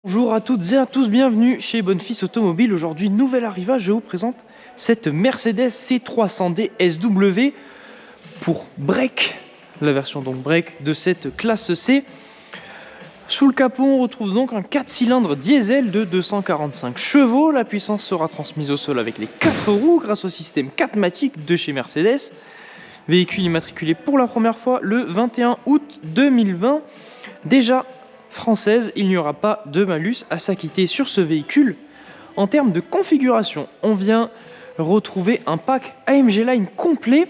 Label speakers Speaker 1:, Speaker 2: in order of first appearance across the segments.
Speaker 1: Bonjour à toutes et à tous, bienvenue chez Bonfils Automobile. Aujourd'hui, nouvel arrivage, je vous présente cette Mercedes C300D SW pour break, la version donc break de cette classe C. Sous le capot, on retrouve donc un 4 cylindres diesel de 245 chevaux. La puissance sera transmise au sol avec les 4 roues grâce au système 4MATIC de chez Mercedes. Véhicule immatriculé pour la première fois le 21 août 2020. Déjà française, il n'y aura pas de malus à s'acquitter sur ce véhicule. En termes de configuration, on vient retrouver un pack AMG Line complet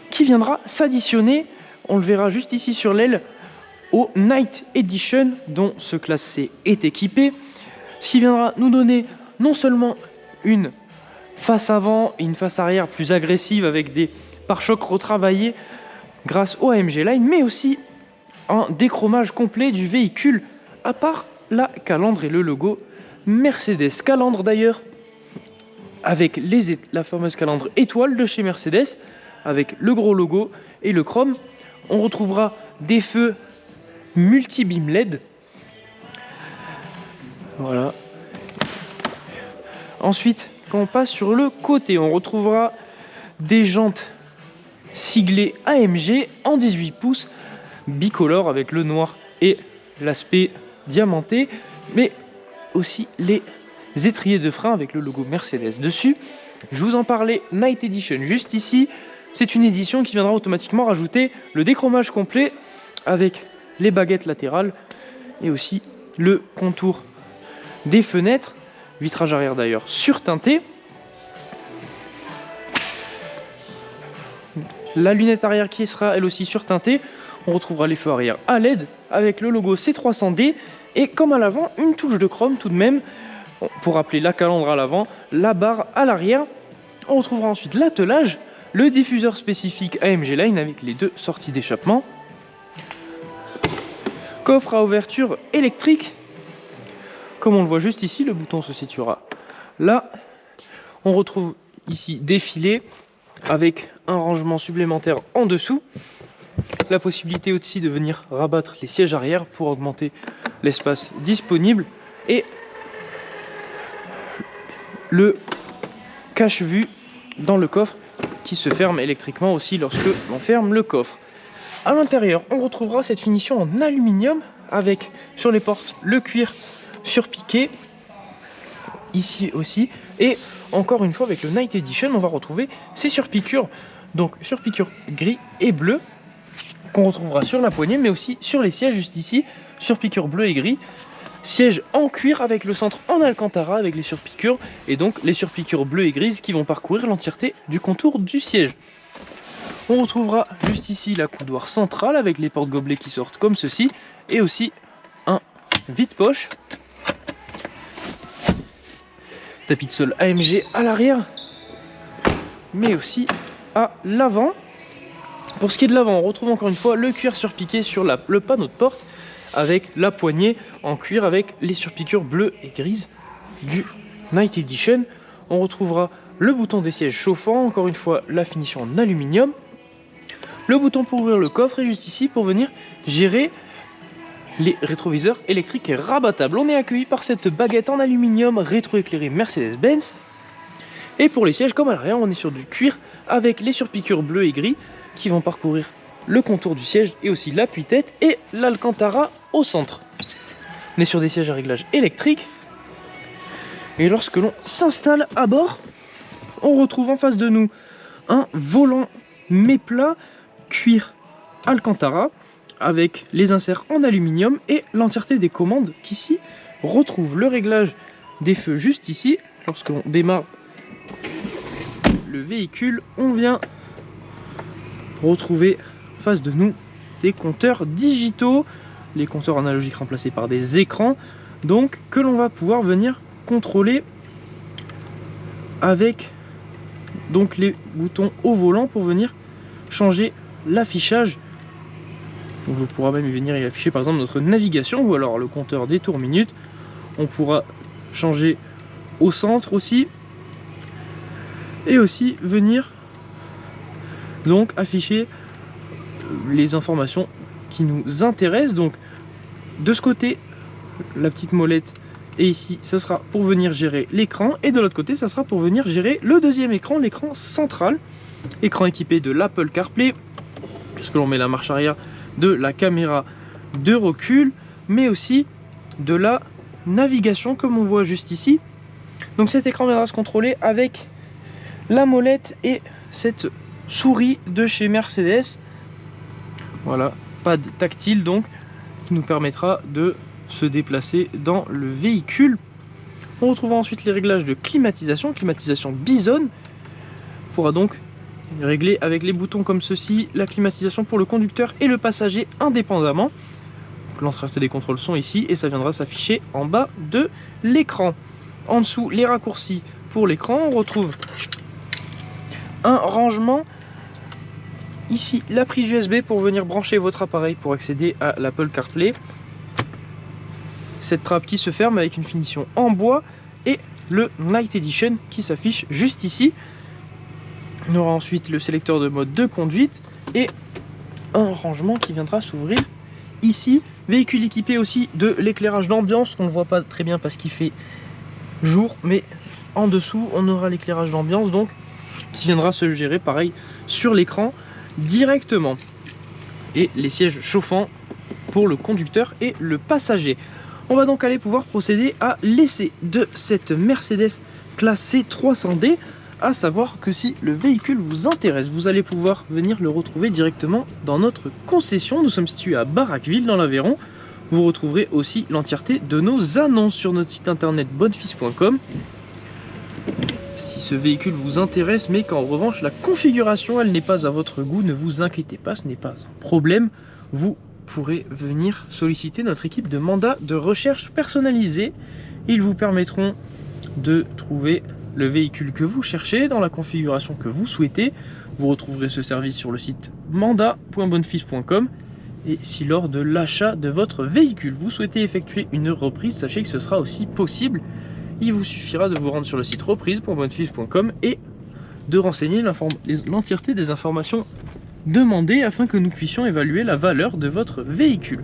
Speaker 1: qui viendra s'additionner, on le verra juste ici sur l'aile, au Night Edition dont ce classe C est équipé, ce qui viendra nous donner non seulement une face avant et une face arrière plus agressive avec des pare-chocs retravaillés grâce au AMG Line, mais aussi un déchromage complet du véhicule, à part la calandre et le logo Mercedes. Calandre d'ailleurs avec la fameuse calandre étoile de chez Mercedes, avec le gros logo et le chrome. On retrouvera des feux multi-beam LED. Voilà. Ensuite, quand on passe sur le côté, on retrouvera des jantes siglées AMG en 18 pouces, bicolore avec le noir et l'aspect diamanté, mais aussi les étriers de frein avec le logo Mercedes dessus. Je vous en parlais, Night Edition juste ici. C'est une édition qui viendra automatiquement rajouter le déchromage complet avec les baguettes latérales et aussi le contour des fenêtres, vitrage arrière d'ailleurs surteinté. La lunette arrière qui sera elle aussi surteintée. On retrouvera les feux arrière à LED avec le logo C300D et comme à l'avant, une touche de chrome tout de même pour rappeler la calandre à l'avant, la barre à l'arrière. On retrouvera ensuite l'attelage, le diffuseur spécifique AMG Line avec les deux sorties d'échappement. Coffre à ouverture électrique. Comme on le voit juste ici, le bouton se situera là. On retrouve ici des filets avec un rangement supplémentaire en dessous. La possibilité aussi de venir rabattre les sièges arrière pour augmenter l'espace disponible et le cache-vue dans le coffre qui se ferme électriquement aussi lorsque l'on ferme le coffre. À l'intérieur, on retrouvera cette finition en aluminium avec sur les portes le cuir surpiqué ici aussi, et encore une fois avec le Night Edition on va retrouver ces surpiqûres, donc surpiqûres gris et bleu qu'on retrouvera sur la poignée mais aussi sur les sièges juste ici, surpiqûres bleu et gris, siège en cuir avec le centre en alcantara avec les surpiqûres et donc les surpiqûres bleues et grises qui vont parcourir l'entièreté du contour du siège. On retrouvera juste ici la coudoir centrale avec les portes gobelets qui sortent comme ceci et aussi un vide-poche. Tapis de sol AMG à l'arrière mais aussi à l'avant. Pour ce qui est de l'avant, on retrouve encore une fois le cuir surpiqué sur le panneau de porte avec la poignée en cuir avec les surpiqûres bleues et grises du Night Edition. On retrouvera le bouton des sièges chauffants, encore une fois la finition en aluminium. Le bouton pour ouvrir le coffre est juste ici pour venir gérer les rétroviseurs électriques et rabattables. On est accueilli par cette baguette en aluminium rétroéclairée Mercedes-Benz. Et pour les sièges comme à l'arrière, on est sur du cuir avec les surpiqûres bleues et gris qui vont parcourir le contour du siège et aussi l'appui-tête et l'alcantara au centre. On est sur des sièges à réglage électrique. Et lorsque l'on s'installe à bord, on retrouve en face de nous un volant méplat cuir alcantara avec les inserts en aluminium et l'entièreté des commandes qui ici retrouvent le réglage des feux juste ici. Lorsque l'on démarre le véhicule, on vient retrouver en face de nous des compteurs digitaux, les compteurs analogiques remplacés par des écrans, donc que l'on va pouvoir venir contrôler avec donc les boutons au volant pour venir changer l'affichage. On pourra même venir y afficher par exemple notre navigation ou alors le compteur des tours minutes. On pourra changer au centre aussi et aussi venir donc afficher les informations qui nous intéressent. Donc de ce côté la petite molette. Et ici, ce sera pour venir gérer l'écran. Et de l'autre côté, ça sera pour venir gérer le deuxième écran, l'écran central. Écran équipé de l'Apple CarPlay, puisque l'on met la marche arrière, de la caméra de recul, mais aussi de la navigation, comme on voit juste ici. Donc cet écran viendra se contrôler avec la molette et cette souris de chez Mercedes. Voilà, pad tactile donc, qui nous permettra de se déplacer dans le véhicule. On retrouvera ensuite les réglages de climatisation, climatisation Bison. On pourra donc régler avec les boutons comme ceci la climatisation pour le conducteur et le passager indépendamment. L'entièreté des contrôles sont ici et ça viendra s'afficher en bas de l'écran. En dessous, les raccourcis pour l'écran. On retrouve un rangement. Ici, la prise USB pour venir brancher votre appareil pour accéder à l'Apple CarPlay. Cette trappe qui se ferme avec une finition en bois et le Night Edition qui s'affiche juste ici. On aura ensuite le sélecteur de mode de conduite et un rangement qui viendra s'ouvrir ici. Véhicule équipé aussi de l'éclairage d'ambiance. On ne le voit pas très bien parce qu'il fait jour, mais en dessous on aura l'éclairage d'ambiance donc qui viendra se gérer pareil sur l'écran directement. Et les sièges chauffants pour le conducteur et le passager. On va donc aller pouvoir procéder à l'essai de cette Mercedes classe C300D, à savoir que si le véhicule vous intéresse, vous allez pouvoir venir le retrouver directement dans notre concession. Nous sommes situés à Barraqueville dans l'Aveyron. Vous retrouverez aussi l'entièreté de nos annonces sur notre site internet bonnefils.com. Si ce véhicule vous intéresse, mais qu'en revanche la configuration elle n'est pas à votre goût, ne vous inquiétez pas, ce n'est pas un problème. Vous pourrez venir solliciter notre équipe de mandat de recherche personnalisée. Ils vous permettront de trouver le véhicule que vous cherchez dans la configuration que vous souhaitez. Vous retrouverez ce service sur le site mandat.bonnefils.com. Et si lors de l'achat de votre véhicule vous souhaitez effectuer une reprise, sachez que ce sera aussi possible. Il vous suffira de vous rendre sur le site reprise.bonnefils.com et de renseigner l'entièreté des informations demandées afin que nous puissions évaluer la valeur de votre véhicule.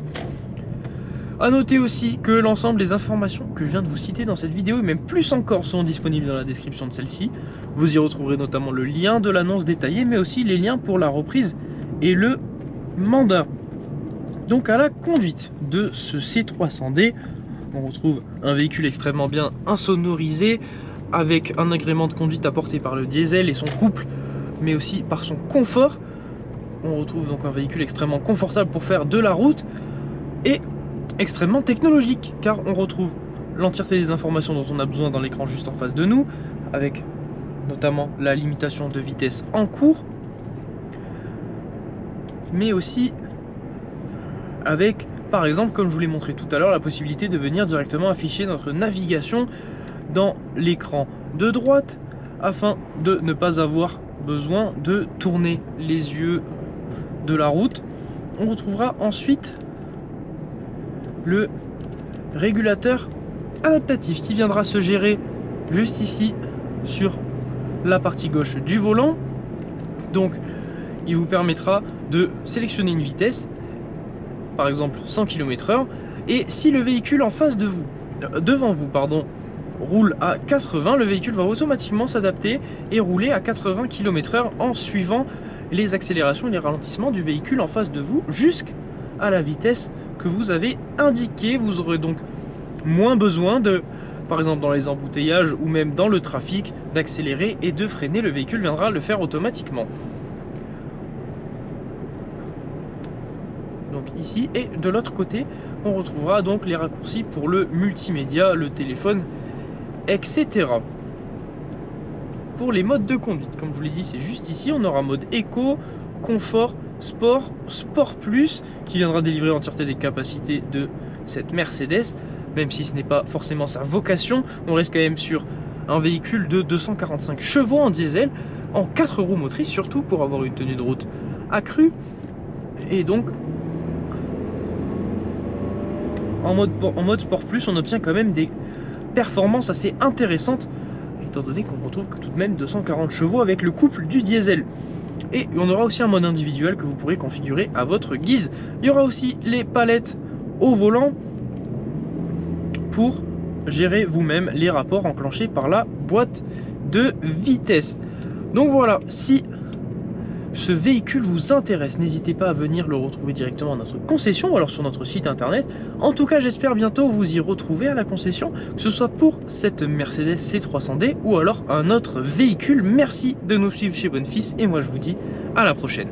Speaker 1: A noter aussi que l'ensemble des informations que je viens de vous citer dans cette vidéo et même plus encore sont disponibles dans la description de celle-ci. Vous y retrouverez notamment le lien de l'annonce détaillée mais aussi les liens pour la reprise et le mandat. Donc à la conduite de ce C300D, on retrouve un véhicule extrêmement bien insonorisé avec un agrément de conduite apporté par le diesel et son couple mais aussi par son confort. On retrouve donc un véhicule extrêmement confortable pour faire de la route et extrêmement technologique car on retrouve l'entièreté des informations dont on a besoin dans l'écran juste en face de nous, avec notamment la limitation de vitesse en cours, mais aussi avec par exemple, comme je vous l'ai montré tout à l'heure, la possibilité de venir directement afficher notre navigation dans l'écran de droite afin de ne pas avoir besoin de tourner les yeux de la route. On retrouvera ensuite le régulateur adaptatif qui viendra se gérer juste ici sur la partie gauche du volant. Donc il vous permettra de sélectionner une vitesse, par exemple 100 km/h, et si le véhicule en face de vous, devant vous pardon, roule à 80, le véhicule va automatiquement s'adapter et rouler à 80 km/h en suivant les accélérations et les ralentissements du véhicule en face de vous jusqu'à la vitesse que vous avez indiqué. Vous aurez donc moins besoin de, par exemple dans les embouteillages ou même dans le trafic, d'accélérer et de freiner. Le véhicule viendra le faire automatiquement. Donc ici, et de l'autre côté on retrouvera donc les raccourcis pour le multimédia, le téléphone, etc. Pour les modes de conduite, comme je vous l'ai dit, c'est juste ici. On aura mode éco, confort, sport, sport plus, qui viendra délivrer l'entièreté des capacités de cette Mercedes, même si ce n'est pas forcément sa vocation. On reste quand même sur un véhicule de 245 chevaux en diesel, en 4 roues motrices, surtout pour avoir une tenue de route accrue. Et donc en mode sport plus, on obtient quand même des performances assez intéressantes, étant donné qu'on retrouve que tout de même 240 chevaux avec le couple du diesel. Et on aura aussi un mode individuel que vous pourrez configurer à votre guise. Il y aura aussi les palettes au volant pour gérer vous-même les rapports enclenchés par la boîte de vitesse. Donc voilà, si ce véhicule vous intéresse, n'hésitez pas à venir le retrouver directement à notre concession ou alors sur notre site internet. En tout cas, j'espère bientôt vous y retrouver à la concession, que ce soit pour cette Mercedes C300D ou alors un autre véhicule. Merci de nous suivre chez Bonfils et moi je vous dis à la prochaine.